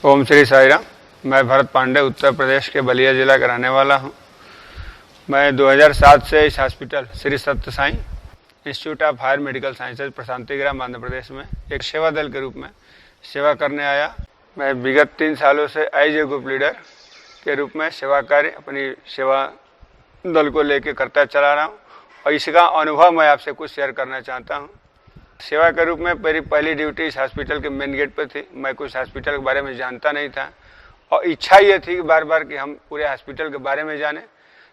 ओम श्री साई राम। मैं भरत पांडे उत्तर प्रदेश के बलिया जिला का रहने वाला हूं। मैं 2007 से इस hospital Shri Sathya Sai institute of higher medical sciences Prasanthi Gram Andhra Pradesh में एक सेवा दल के रूप में सेवा करने आया। मैं विगत 3 सालों से एज ए ग्रुप लीडर के रूप में सेवा कार्य अपनी सेवा दल को लेकर करता चला रहा हूँ और इसका अनुभव मैं आपसे कुछ शेयर करना चाहता हूँ। सेवा के रूप में मेरी पहली ड्यूटी इस हॉस्पिटल के मेन गेट पर थी। मैं कुछ हॉस्पिटल के बारे में जानता नहीं था और इच्छा ये थी कि बार बार कि हम पूरे हॉस्पिटल के बारे में जानें।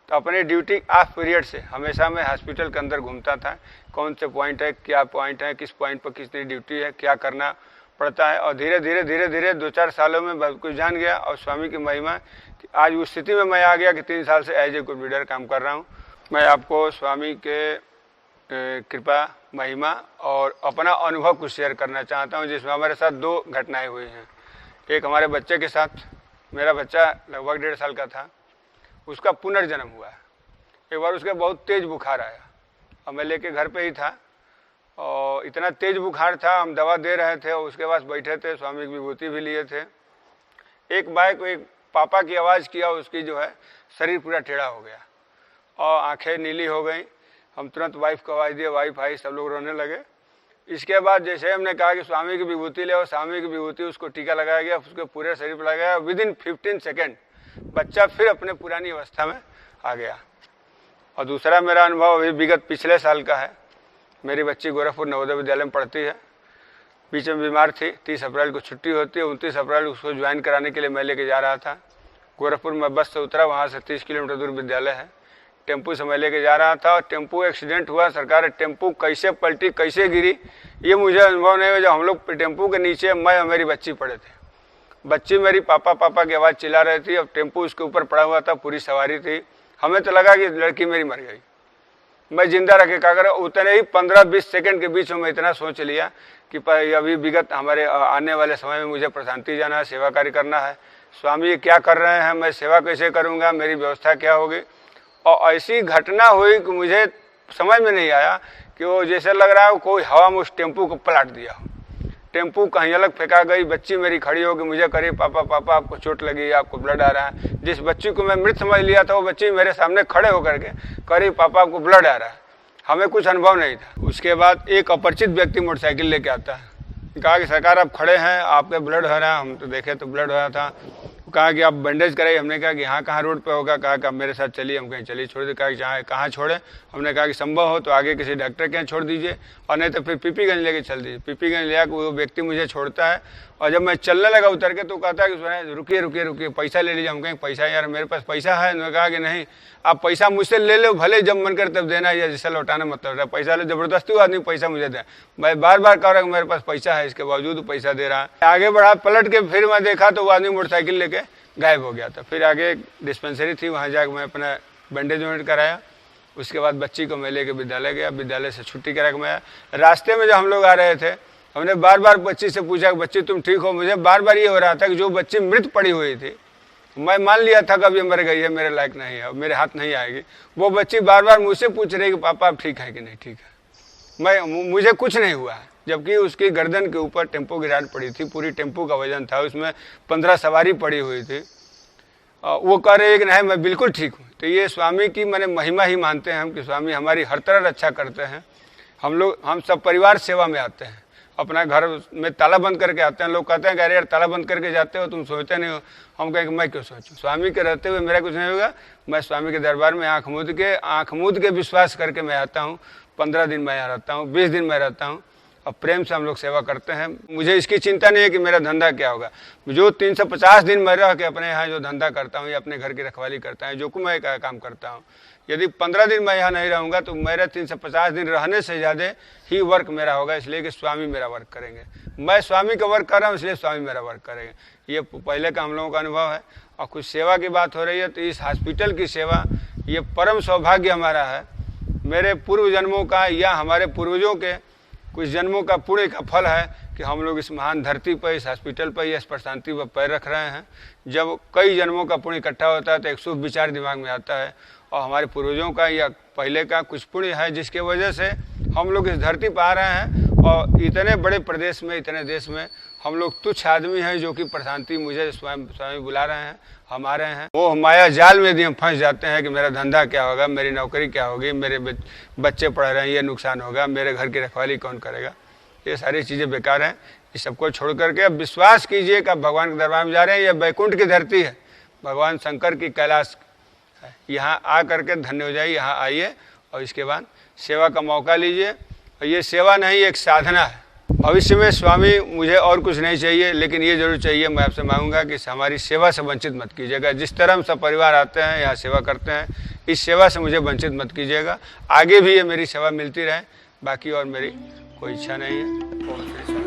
तो अपने ड्यूटी ऑफ पीरियड से हमेशा मैं हॉस्पिटल के अंदर घूमता था, कौन से पॉइंट है, क्या पॉइंट है, किस पॉइंट पर कितनी ड्यूटी है, क्या करना पड़ता है। और धीरे धीरे 2-4 सालों में बहुत कुछ जान गया और स्वामी की महिमा कि आज उस स्थिति में मैं आ गया कि 3 साल से एज ए ग्रुप लीडर काम कर रहा हूँ। मैं आपको स्वामी के कृपा महिमा और अपना अनुभव कुछ शेयर करना चाहता हूं, जिसमें हमारे साथ 2 घटनाएं हुई हैं। एक हमारे बच्चे के साथ, मेरा बच्चा लगभग 1.5 साल का था, उसका पुनर्जन्म हुआ। एक बार उसके बहुत तेज़ बुखार आया और मैं लेके घर पे ही था और इतना तेज़ बुखार था, हम दवा दे रहे थे और उसके पास बैठे थे, स्वामी की विभूति भी लिए थे। एक पापा की आवाज़ किया, उसकी जो है शरीर पूरा टेढ़ा हो गया और आंखें नीली हो गई। हम तुरंत वाइफ को आवाज़ दिए, वाइफ आई, सब लोग रोने लगे। इसके बाद जैसे हमने कहा कि स्वामी की विभूति ले और स्वामी की विभूति उसको टीका लगाया गया, उसके पूरे शरीर पर लगाया। विदिन 15 सेकेंड बच्चा फिर अपने पुरानी अवस्था में आ गया। और दूसरा मेरा अनुभव अभी विगत पिछले साल का है। मेरी बच्ची गोरखपुर नवोदय विद्यालय में पढ़ती है, बीच में बीमार थी। 30 अप्रैल को छुट्टी होती है, 29 अप्रैल उसको ज्वाइन कराने के लिए मैं लेके जा रहा था। गोरखपुर में बस से उतरा, वहाँ से 30 किलोमीटर दूर विद्यालय है। टेम्पू से मैं लेके जा रहा था और टेम्पू एक्सीडेंट हुआ। सरकार टेम्पू कैसे पलटी, कैसे गिरी, ये मुझे अनुभव नहीं हुआ। जब हम लोग टेम्पू के नीचे मैं और मेरी बच्ची पड़े थे, बच्ची मेरी पापा पापा की आवाज़ चिल्ला रही थी और टेम्पू उसके ऊपर पड़ा हुआ था, पूरी सवारी थी। हमें तो लगा कि लड़की मेरी मर गई, मैं जिंदा रखे क्या करें। उतने ही 15-20 सेकंड के बीच में मैं इतना सोच लिया कि अभी विगत हमारे आने वाले समय में मुझे प्रशांति जाना है, सेवा कार्य करना है। स्वामी क्या कर रहे हैं, मैं सेवा कैसे करूँगा, मेरी व्यवस्था क्या होगी। और ऐसी घटना हुई कि मुझे समझ में नहीं आया कि वो जैसे लग रहा है कोई हवा में उस टेम्पू को पलट दिया। टेम्पू कहीं अलग फेंका गई। बच्ची मेरी खड़ी होकर मुझे करी, पापा पापा आपको चोट लगी, आपको ब्लड आ रहा है। जिस बच्ची को मैं मृत समझ लिया था, वो बच्ची मेरे सामने खड़े होकर के करी, पापा आपको ब्लड आ रहा है। हमें कुछ अनुभव नहीं था। उसके बाद एक अपरिचित व्यक्ति मोटरसाइकिल लेके आता है, कहा कि सरकार आप खड़े हैं, आपके ब्लड हो रहा है। हम तो देखे तो ब्लड हो रहा था। कहा कि आप बैंडेज कराइए। हमने कहा कि यहाँ कहाँ रोड पे होगा। कहा कि आप मेरे साथ चलिए। हम कहीं चलिए, छोड़ दे। कहा कि कहाँ छोड़े। हमने कहा कि संभव हो तो आगे किसी डॉक्टर के यहाँ छोड़ दीजिए और नहीं तो फिर पीपीगंज लेके चल दीजिए। पीपीगंज ले आकर वो व्यक्ति मुझे छोड़ता है और जब मैं चलने लगा उतर के तो कहता है कि रुकिए रुकिए रुकिए, पैसा ले लीजिए। हम कहें पैसा, यार मेरे पास पैसा है। उन्होंने कहा कि नहीं, आप पैसा मुझसे ले लो, भले जब मन कर तब देना, या जैसे लौटाना मतलब है। पैसा ले, जबरदस्ती आदमी पैसा मुझे दे। मैं बार बार कह रहा हूँ मेरे पास पैसा है, इसके बावजूद पैसा दे रहा है। आगे बढ़ा, पलट के फिर मैं देखा तो वो आदमी मोटरसाइकिल लेके गायब हो गया था। फिर आगे डिस्पेंसरी थी, वहाँ जाकर मैं अपना बैंडेज वेंडेज कराया। उसके बाद बच्ची को मैं लेके विद्यालय गया। विद्यालय से छुट्टी करा के मैं आया। रास्ते में जब हम लोग आ रहे थे, हमने बार बार बच्ची से पूछा कि बच्ची तुम ठीक हो। मुझे बार बार ये हो रहा था कि जो बच्ची मृत पड़ी हुई थी, मैं मान लिया था कब ये मर गई है, मेरे लायक नहीं है, मेरे हाथ नहीं आएगी। वो बच्ची बार बार मुझसे पूछ रही कि पापा आप ठीक है कि नहीं ठीक है। मुझे कुछ नहीं हुआ है, जबकि उसकी गर्दन के ऊपर टेम्पो गिराट पड़ी थी। पूरी टेम्पो का वजन था, उसमें 15 सवारी पड़ी हुई थी। वो कह रहे कि नहीं मैं बिल्कुल ठीक हूँ। तो ये स्वामी की मैंने महिमा ही मानते हैं हम कि स्वामी हमारी हर तरह रक्षा करते हैं। हम सब परिवार सेवा में आते हैं, अपना घर में ताला बंद करके आते हैं। लोग कहते हैं कि अरे यार ताला बंद करके जाते हो, तुम सोचते नहीं हो। हम कहें कि मैं क्यों सोचूं, स्वामी के रहते हुए मेरा कुछ नहीं होगा। मैं स्वामी के दरबार में आँख मूंद के विश्वास करके मैं आता हूँ। 15 दिन मैं यहाँ रहता हूँ, 20 दिन मैं रहता हूँ और प्रेम से हम लोग सेवा करते हैं। मुझे इसकी चिंता नहीं है कि मेरा धंधा क्या होगा। जो 350 दिन मैं रह के अपने यहाँ जो धंधा करता हूँ या अपने घर की रखवाली करता हूँ, जो कुछ मैं काम करता हूँ, यदि 15 दिन मैं यहाँ नहीं रहूँगा तो मेरा 350 दिन रहने से ज़्यादा ही वर्क मेरा होगा। इसलिए कि स्वामी मेरा वर्क करेंगे, मैं स्वामी का वर्क कर रहा हूँ, इसलिए स्वामी मेरा वर्क करेंगे। ये पहले का हम लोगों का अनुभव है। और कुछ सेवा की बात हो रही है तो इस हॉस्पिटल की सेवा ये परम सौभाग्य हमारा है। मेरे पूर्व जन्मों का या हमारे पूर्वजों के कुछ जन्मों का पुण्य का फल है कि हम लोग इस महान धरती पर, इस हॉस्पिटल पर, इस प्रशांति पर पैर रख रहे हैं। जब कई जन्मों का पुण्य इकट्ठा होता है तो एक शुभ विचार दिमाग में आता है और हमारे पूर्वजों का या पहले का कुछ पुण्य है जिसके वजह से हम लोग इस धरती पर आ रहे हैं और इतने बड़े प्रदेश में, इतने देश में हम लोग तुच्छ आदमी हैं जो कि प्रशांति मुझे स्वामी बुला रहे हैं, हम आ रहे हैं। वो माया जाल में यदि हम फंस जाते हैं कि मेरा धंधा क्या होगा, मेरी नौकरी क्या होगी, मेरे बच्चे पढ़ रहे हैं ये नुकसान होगा, मेरे घर की रखवाली कौन करेगा, ये सारी चीज़ें बेकार हैं। इस सबको छोड़ करके अब विश्वास कीजिए कि आप भगवान के दरबार में जा रहे हैं। यह बैकुंठ की धरती है, भगवान शंकर की कैलाश है। यहाँ आ करके धन्य हो जाइए, यहाँ आइए और इसके बाद सेवा का मौका लीजिए। और ये सेवा नहीं, एक साधना है। भविष्य में स्वामी मुझे और कुछ नहीं चाहिए, लेकिन ये जरूर चाहिए, मैं आपसे मांगूंगा कि हमारी सेवा से वंचित मत कीजिएगा। जिस तरह हम सब परिवार आते हैं यहाँ सेवा करते हैं, इस सेवा से मुझे वंचित मत कीजिएगा। आगे भी ये मेरी सेवा मिलती रहे, बाकी और मेरी कोई इच्छा नहीं है।